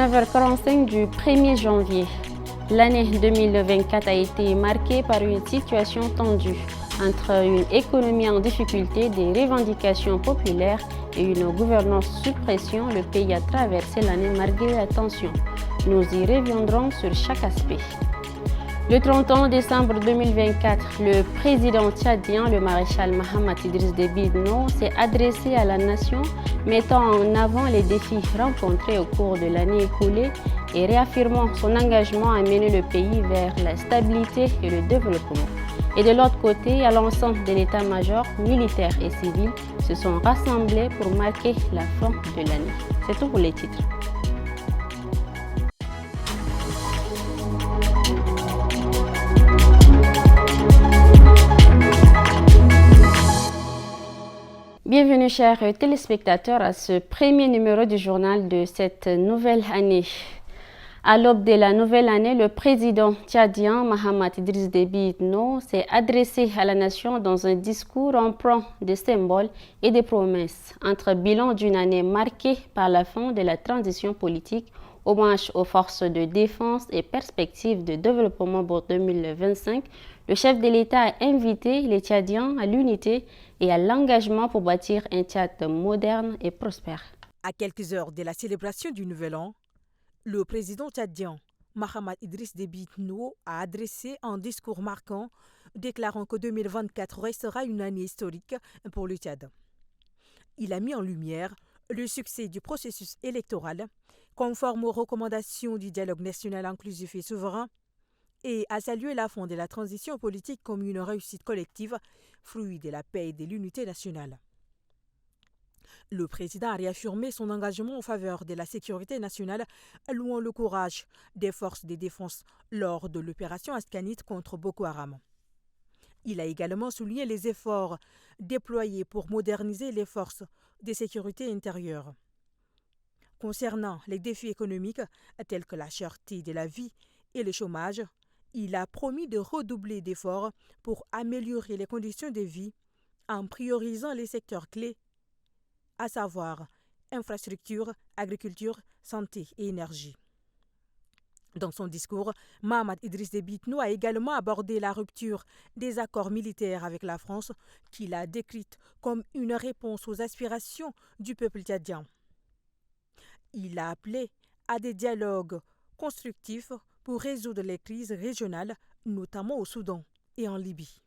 19h45 du 1er janvier. L'année 2024 a été marquée par une situation tendue entre une économie en difficulté, des revendications populaires et une gouvernance sous pression. Le pays a traversé l'année malgré la tension. Nous y reviendrons sur chaque aspect. Le 31 décembre 2024, le président tchadien, le maréchal Mahamat Idriss Déby Itno, s'est adressé à la nation, mettant en avant les défis rencontrés au cours de l'année écoulée et réaffirmant son engagement à mener le pays vers la stabilité et le développement. Et de l'autre côté, à l'ensemble de l'état-major militaire et civil se sont rassemblés pour marquer la fin de l'année. C'est tout pour les titres. Bienvenue chers téléspectateurs à ce premier numéro du journal de cette nouvelle année. À l'aube de la nouvelle année, le président tchadien Mahamat Idriss Déby Itno s'est adressé à la nation dans un discours empreint de symboles et de promesses. Entre bilan d'une année marquée par la fin de la transition politique, hommage aux forces de défense et perspectives de développement pour 2025, le chef de l'État a invité les Tchadiens à l'unité et à l'engagement pour bâtir un Tchad moderne et prospère. À quelques heures de la célébration du Nouvel An, le président tchadien Mahamat Idriss Déby Itno a adressé un discours marquant, déclarant que 2024 restera une année historique pour le Tchad. Il a mis en lumière le succès du processus électoral, conforme aux recommandations du dialogue national inclusif et souverain, et a salué la fin de la transition politique comme une réussite collective, fruit de la paix et de l'unité nationale. Le président a réaffirmé son engagement en faveur de la sécurité nationale, louant le courage des forces de défense lors de l'opération Askanit contre Boko Haram. Il a également souligné les efforts déployés pour moderniser les forces de sécurité intérieure. Concernant les défis économiques tels que la cherté de la vie et le chômage, il a promis de redoubler d'efforts pour améliorer les conditions de vie en priorisant les secteurs clés, à savoir infrastructure, agriculture, santé et énergie. Dans son discours, Mahamat Idriss Déby Itno a également abordé la rupture des accords militaires avec la France, qu'il a décrite comme une réponse aux aspirations du peuple tchadien. Il a appelé à des dialogues constructifs pour résoudre les crises régionales, notamment au Soudan et en Libye.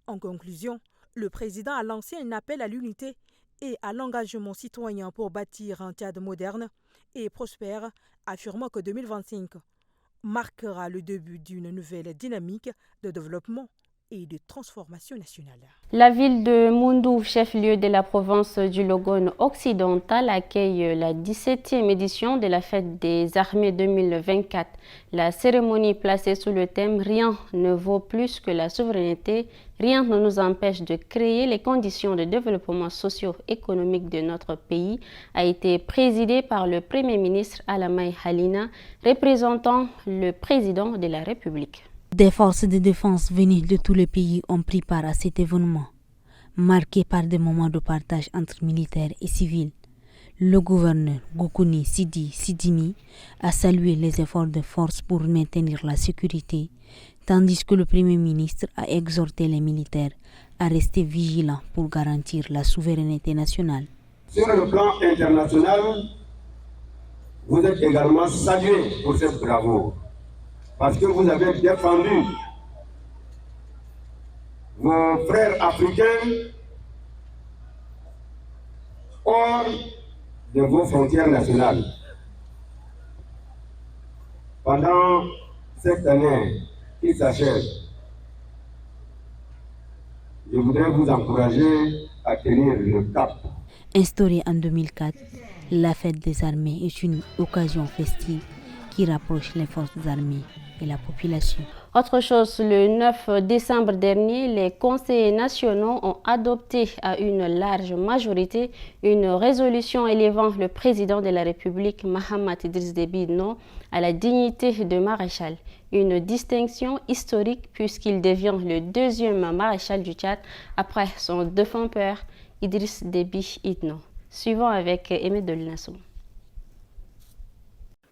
En conclusion, le président a lancé un appel à l'unité et à l'engagement citoyen pour bâtir un Tchad moderne et prospère, affirmant que 2025 marquera le début d'une nouvelle dynamique de développement et de transformation nationale. La ville de Moundou, chef-lieu de la province du Logone occidental, accueille la 17e édition de la fête des armées 2024. La cérémonie placée sous le thème « Rien ne vaut plus que la souveraineté, rien ne nous empêche de créer les conditions de développement socio-économique de notre pays » a été présidée par le Premier ministre Alamay Halina, représentant le président de la République. Des forces de défense venues de tous les pays ont pris part à cet événement, marqué par des moments de partage entre militaires et civils. Le gouverneur Goukouni Sidi Sidimi a salué les efforts de force pour maintenir la sécurité, tandis que le Premier ministre a exhorté les militaires à rester vigilants pour garantir la souveraineté nationale. Sur le plan international, vous êtes également salués pour cette bravoure, parce que vous avez défendu vos frères africains hors de vos frontières nationales. Pendant cette année qui s'achève, je voudrais vous encourager à tenir le cap. Instaurée en 2004, la fête des armées est une occasion festive qui rapproche les forces armées et la population. Autre chose, le 9 décembre dernier, les conseillers nationaux ont adopté à une large majorité une résolution élevant le président de la République, Mahamat Idriss Déby Itno, à la dignité de maréchal. Une distinction historique puisqu'il devient le deuxième maréchal du Tchad après son défunt père, Idriss Déby Itno. Suivons avec Aimé Dolinassou.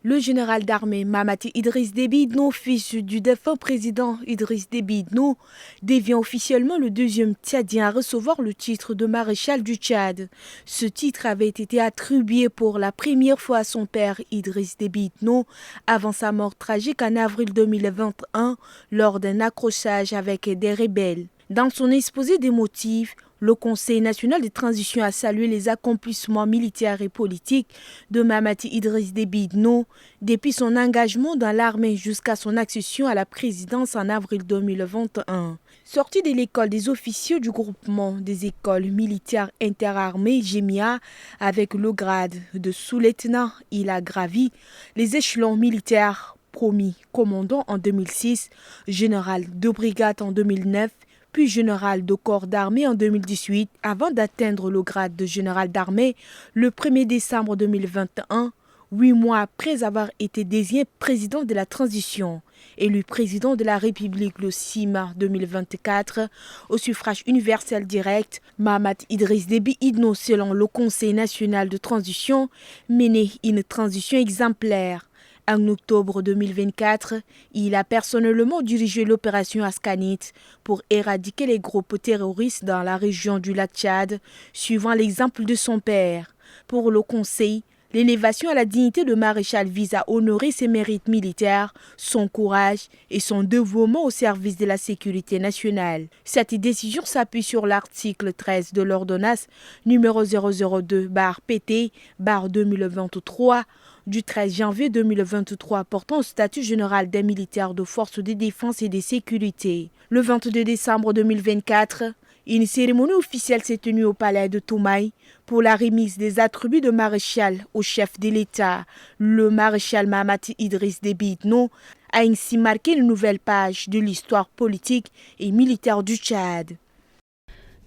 Le général d'armée Mahamat Idriss Déby Itno, fils du défunt président Idriss Déby Itno, devient officiellement le deuxième Tchadien à recevoir le titre de maréchal du Tchad. Ce titre avait été attribué pour la première fois à son père Idriss Déby Itno avant sa mort tragique en avril 2021 lors d'un accrochage avec des rebelles. Dans son exposé des motifs, le Conseil national de transition a salué les accomplissements militaires et politiques de Mahamat Idriss Déby Itno depuis son engagement dans l'armée jusqu'à son accession à la présidence en avril 2021. Sorti de l'école des officiers du groupement des écoles militaires interarmées GEMIA avec le grade de sous-lieutenant, il a gravi les échelons militaires promis commandant en 2006, général de brigade en 2009, puis général de corps d'armée en 2018, avant d'atteindre le grade de général d'armée le 1er décembre 2021, 8 mois après avoir été désigné président de la transition. Élu président de la République le 6 mars 2024, au suffrage universel direct, Mahamat Idriss Déby Itno, selon le Conseil national de transition, menait une transition exemplaire. En octobre 2024, il a personnellement dirigé l'opération Ascanit pour éradiquer les groupes terroristes dans la région du lac Tchad, suivant l'exemple de son père. Pour le Conseil, l'élévation à la dignité de maréchal vise à honorer ses mérites militaires, son courage et son dévouement au service de la sécurité nationale. Cette décision s'appuie sur l'article 13 de l'ordonnance numéro 002/PT/2023 du 13 janvier 2023 portant au statut général des militaires de forces de défense et de sécurité. Le 22 décembre 2024, une cérémonie officielle s'est tenue au palais de Toumaï pour la remise des attributs de maréchal au chef de l'État. Le maréchal Mahamat Idriss Déby Itno a ainsi marqué une nouvelle page de l'histoire politique et militaire du Tchad.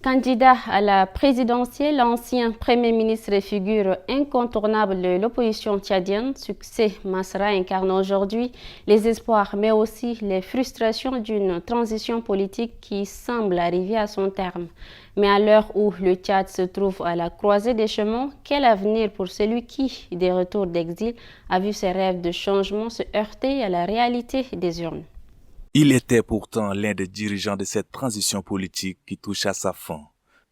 Candidat à la présidentielle, l'ancien Premier ministre et figure incontournable de l'opposition tchadienne, Succès Masra, incarne aujourd'hui les espoirs mais aussi les frustrations d'une transition politique qui semble arriver à son terme. Mais à l'heure où le Tchad se trouve à la croisée des chemins, quel avenir pour celui qui, des retours d'exil, a vu ses rêves de changement se heurter à la réalité des urnes? Il était pourtant l'un des dirigeants de cette transition politique qui touche à sa fin.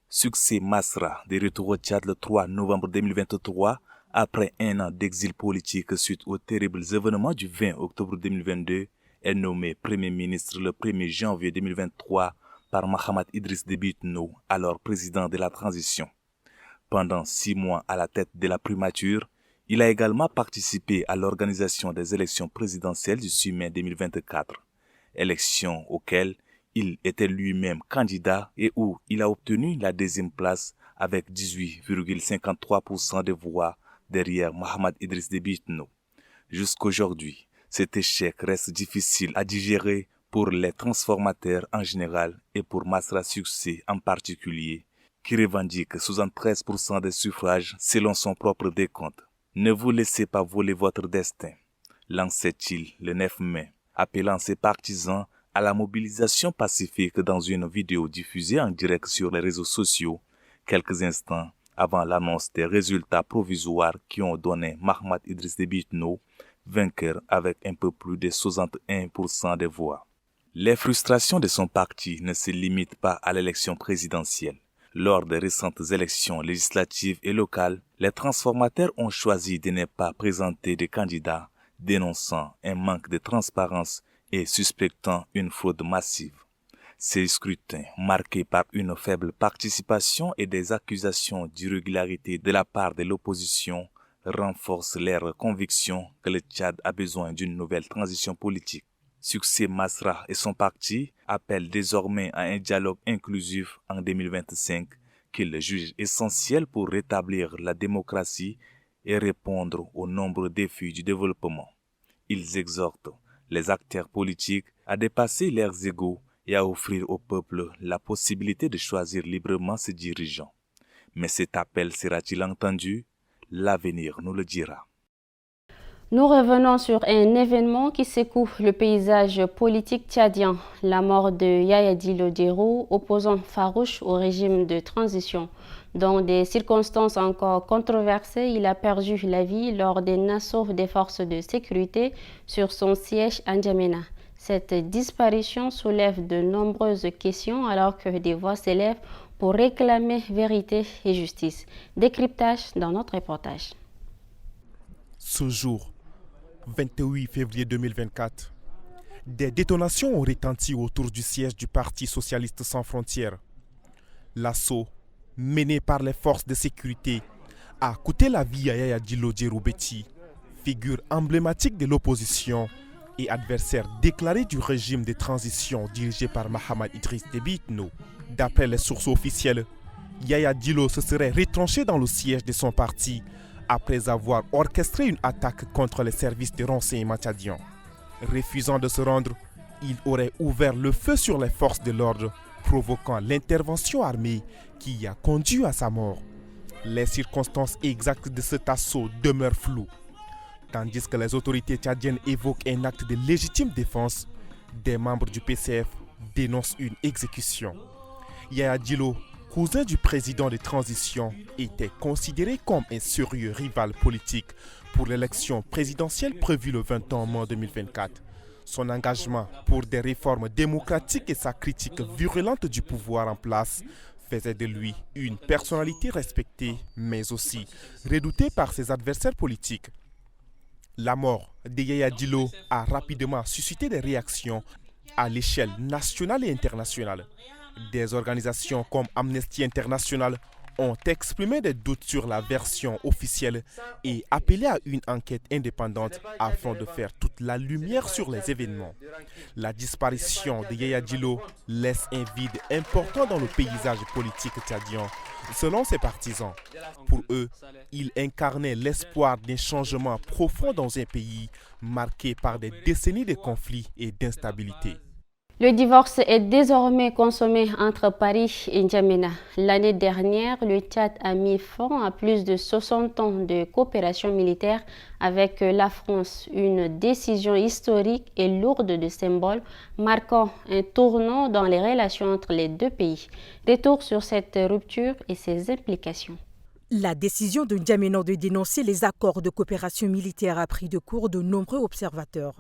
Succès Masra, de retour au Tchad le 3 novembre 2023, après un an d'exil politique suite aux terribles événements du 20 octobre 2022, est nommé Premier ministre le 1er janvier 2023 par Mahamat Idriss Déby Itno, alors président de la transition. Pendant 6 mois à la tête de la primature, il a également participé à l'organisation des élections présidentielles du 6 mai 2024. Élections auxquelles il était lui-même candidat et où il a obtenu la deuxième place avec 18,53% des voix derrière Mahamat Idriss Déby Itno. Jusqu'aujourd'hui, cet échec reste difficile à digérer pour les transformateurs en général et pour Masra Succès en particulier, qui revendique 73% des suffrages selon son propre décompte. Ne vous laissez pas voler votre destin, lançait-il le 9 mai. Appelant ses partisans à la mobilisation pacifique dans une vidéo diffusée en direct sur les réseaux sociaux, quelques instants avant l'annonce des résultats provisoires qui ont donné Mahamat Idriss Déby Itno vainqueur avec un peu plus de 61% des voix. Les frustrations de son parti ne se limitent pas à l'élection présidentielle. Lors des récentes élections législatives et locales, les transformateurs ont choisi de ne pas présenter de candidats, dénonçant un manque de transparence et suspectant une fraude massive. Ces scrutins, marqués par une faible participation et des accusations d'irrégularité de la part de l'opposition, renforcent leur conviction que le Tchad a besoin d'une nouvelle transition politique. Succès Masra et son parti appellent désormais à un dialogue inclusif en 2025 qu'ils jugent essentiel pour rétablir la démocratie et répondre aux nombreux défis du développement. Ils exhortent les acteurs politiques à dépasser leurs égos et à offrir au peuple la possibilité de choisir librement ses dirigeants. Mais cet appel sera-t-il entendu? L'avenir nous le dira. Nous revenons sur un événement qui secoue le paysage politique tchadien, la mort de Yaya Dillo Diéro, opposant farouche au régime de transition. Dans des circonstances encore controversées, il a perdu la vie lors d'un assaut des forces de sécurité sur son siège à N'Djamena. Cette disparition soulève de nombreuses questions alors que des voix s'élèvent pour réclamer vérité et justice. Décryptage dans notre reportage. Ce jour, 28 février 2024, des détonations ont retenti autour du siège du Parti socialiste sans frontières. L'assaut, mené par les forces de sécurité, a coûté la vie à Yaya Dillo Diéro Betty, figure emblématique de l'opposition et adversaire déclaré du régime de transition dirigé par Mahamat Idriss Déby Itno. D'après les sources officielles, Yaya Dillo se serait retranché dans le siège de son parti après avoir orchestré une attaque contre les services de renseignement tchadiens. Refusant de se rendre, il aurait ouvert le feu sur les forces de l'ordre, provoquant l'intervention armée qui a conduit à sa mort. Les circonstances exactes de cet assaut demeurent floues. Tandis que les autorités tchadiennes évoquent un acte de légitime défense, des membres du PCF dénoncent une exécution. Yaya Dillo, cousin du président de transition, était considéré comme un sérieux rival politique pour l'élection présidentielle prévue le 21 mai 2024. Son engagement pour des réformes démocratiques et sa critique virulente du pouvoir en place faisaient de lui une personnalité respectée, mais aussi redoutée par ses adversaires politiques. La mort de Yaya Dillo a rapidement suscité des réactions à l'échelle nationale et internationale. Des organisations comme Amnesty International ont exprimé des doutes sur la version officielle et appelé à une enquête indépendante afin de faire toute la lumière sur les événements. La disparition de Yaya Dillo laisse un vide important dans le paysage politique tchadien. Selon ses partisans, pour eux, il incarnait l'espoir d'un changement profond dans un pays marqué par des décennies de conflits et d'instabilité. Le divorce est désormais consommé entre Paris et N'Djamena. L'année dernière, le Tchad a mis fin à plus de 60 ans de coopération militaire avec la France, une décision historique et lourde de symboles, marquant un tournant dans les relations entre les deux pays. Retour sur cette rupture et ses implications. La décision de N'Djamena de dénoncer les accords de coopération militaire a pris de court de nombreux observateurs.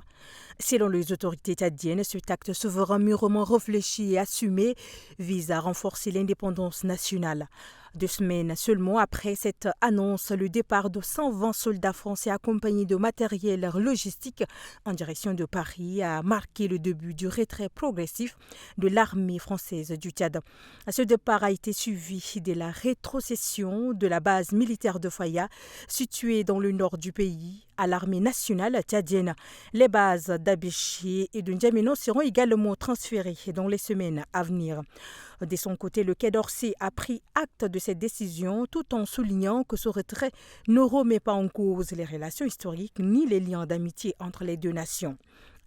Selon les autorités tchadiennes, cet acte souverain mûrement réfléchi et assumé vise à renforcer l'indépendance nationale. 2 semaines seulement après cette annonce, le départ de 120 soldats français accompagnés de matériel logistique en direction de Paris a marqué le début du retrait progressif de l'armée française du Tchad. Ce départ a été suivi de la rétrocession de la base militaire de Faya, située dans le nord du pays, à l'armée nationale tchadienne. Les bases d'Abéché et de N'Djamena seront également transférées dans les semaines à venir. De son côté, le Quai d'Orsay a pris acte de cette décision tout en soulignant que ce retrait ne remet pas en cause les relations historiques ni les liens d'amitié entre les deux nations.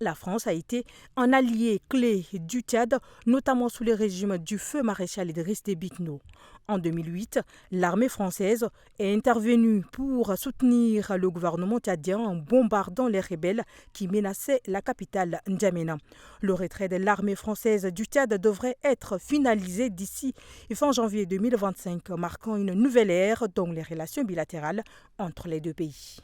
La France a été un allié clé du Tchad, notamment sous le régime du feu maréchal Idriss Déby Itno. En 2008, l'armée française est intervenue pour soutenir le gouvernement tchadien en bombardant les rebelles qui menaçaient la capitale N'Djamena. Le retrait de l'armée française du Tchad devrait être finalisé d'ici fin janvier 2025, marquant une nouvelle ère dans les relations bilatérales entre les deux pays.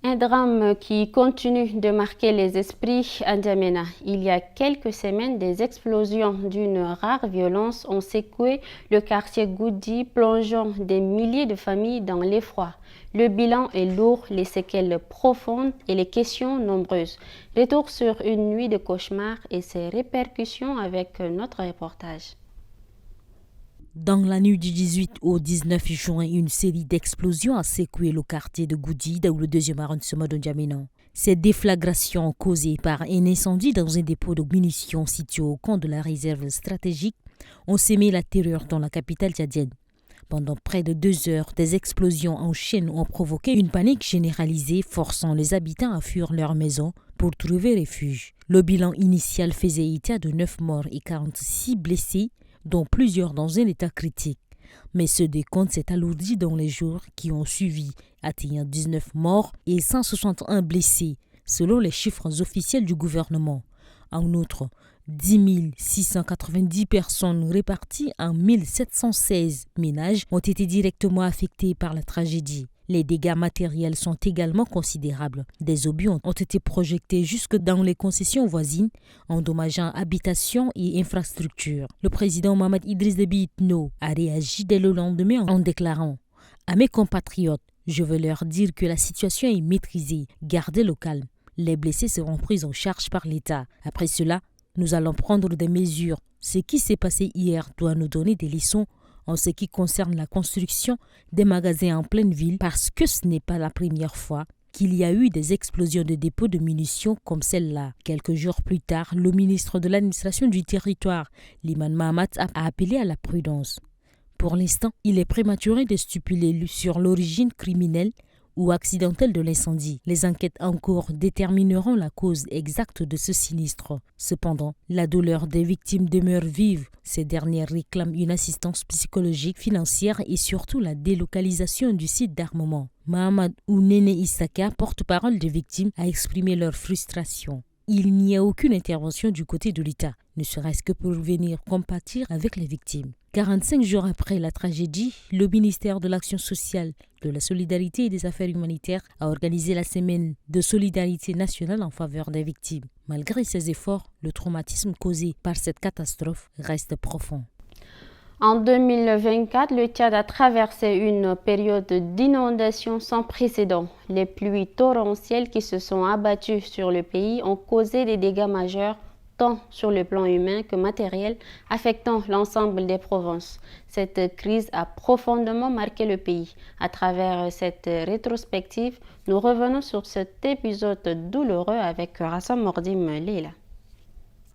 Un drame qui continue de marquer les esprits à N'Djamena. Il y a quelques semaines, des explosions d'une rare violence ont secoué le quartier Goudi, plongeant des milliers de familles dans l'effroi. Le bilan est lourd, les séquelles profondes et les questions nombreuses. Retour sur une nuit de cauchemar et ses répercussions avec notre reportage. Dans la nuit du 18 au 19 juin, une série d'explosions a secoué le quartier de Goudi, dans le 2e arrondissement de N'Djamena. Ces déflagrations causées par un incendie dans un dépôt de munitions situé au camp de la réserve stratégique ont sémé la terreur dans la capitale tchadienne. Pendant près de 2 heures, des explosions en chaîne ont provoqué une panique généralisée, forçant les habitants à fuir leur maison pour trouver refuge. Le bilan initial faisait état de 9 morts et 46 blessés, dont plusieurs dans un état critique. Mais ce décompte s'est alourdi dans les jours qui ont suivi, atteignant 19 morts et 161 blessés, selon les chiffres officiels du gouvernement. En outre, 10 690 personnes réparties en 1716 ménages ont été directement affectées par la tragédie. Les dégâts matériels sont également considérables. Des obus ont été projetés jusque dans les concessions voisines, endommageant habitations et infrastructures. Le président Mohamed Idriss Déby Itno a réagi dès le lendemain en déclarant « À mes compatriotes, je veux leur dire que la situation est maîtrisée. Gardez le calme. Les blessés seront pris en charge par l'État. Après cela, nous allons prendre des mesures. Ce qui s'est passé hier doit nous donner des leçons en ce qui concerne la construction des magasins en pleine ville, parce que ce n'est pas la première fois qu'il y a eu des explosions de dépôts de munitions comme celle-là. Quelques jours plus tard, le ministre de l'administration du territoire, Liman Mahamat, a appelé à la prudence. Pour l'instant, il est prématuré de stipuler sur l'origine criminelle ou accidentelle de l'incendie. Les enquêtes en cours détermineront la cause exacte de ce sinistre. Cependant, la douleur des victimes demeure vive. Ces dernières réclament une assistance psychologique, financière et surtout la délocalisation du site d'armement. Mahamad Ounene Issaka, porte-parole des victimes, a exprimé leur frustration. Il n'y a aucune intervention du côté de l'État, ne serait-ce que pour venir compatir avec les victimes. 45 jours après la tragédie, le ministère de l'Action sociale, de la solidarité et des affaires humanitaires a organisé la semaine de solidarité nationale en faveur des victimes. Malgré ces efforts, le traumatisme causé par cette catastrophe reste profond. En 2024, le Tchad a traversé une période d'inondation sans précédent. Les pluies torrentielles qui se sont abattues sur le pays ont causé des dégâts majeurs, tant sur le plan humain que matériel, affectant l'ensemble des provinces. Cette crise a profondément marqué le pays. À travers cette rétrospective, nous revenons sur cet épisode douloureux avec Rassam Mordim Leila.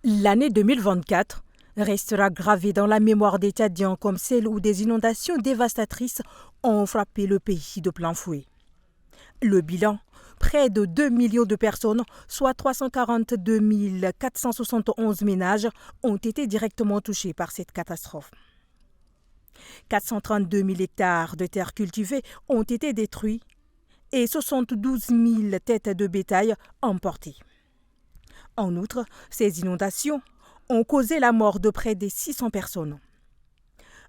L'année 2024 restera gravée dans la mémoire des Tchadiens comme celle où des inondations dévastatrices ont frappé le pays de plein fouet. Le bilan, près de 2 millions de personnes, soit 342 471 ménages, ont été directement touchés par cette catastrophe. 432 000 hectares de terres cultivées ont été détruits et 72 000 têtes de bétail emportées. En outre, ces inondations ont causé la mort de près de 600 personnes.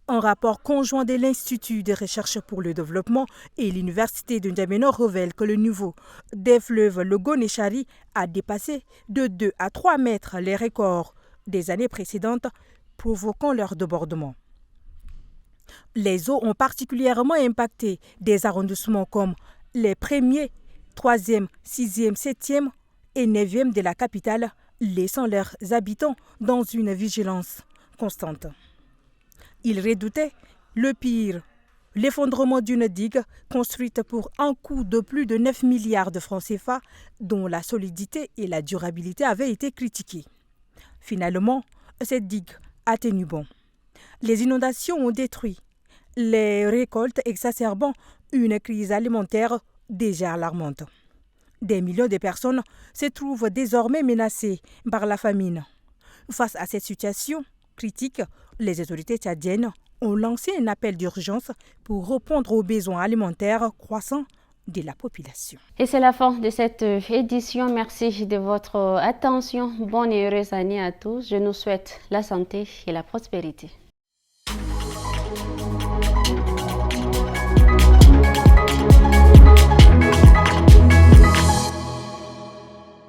Un rapport conjoint de l'Institut de recherche pour le développement et l'Université de N'Djamena révèle que le niveau des fleuves Logone et Chari a dépassé de 2 à 3 mètres les records des années précédentes, provoquant leur débordement. Les eaux ont particulièrement impacté des arrondissements comme les 1er, 3e, 6e, 7e et 9e de la capitale, laissant leurs habitants dans une vigilance constante. Ils redoutaient le pire, l'effondrement d'une digue construite pour un coût de plus de 9 milliards de francs CFA, dont la solidité et la durabilité avaient été critiquées. Finalement, cette digue a tenu bon. Les inondations ont détruit les récoltes, exacerbant une crise alimentaire déjà alarmante. Des millions de personnes se trouvent désormais menacées par la famine. Face à cette situation critique, les autorités tchadiennes ont lancé un appel d'urgence pour répondre aux besoins alimentaires croissants de la population. Et c'est la fin de cette édition. Merci de votre attention. Bonne et heureuse année à tous. Je nous souhaite la santé et la prospérité.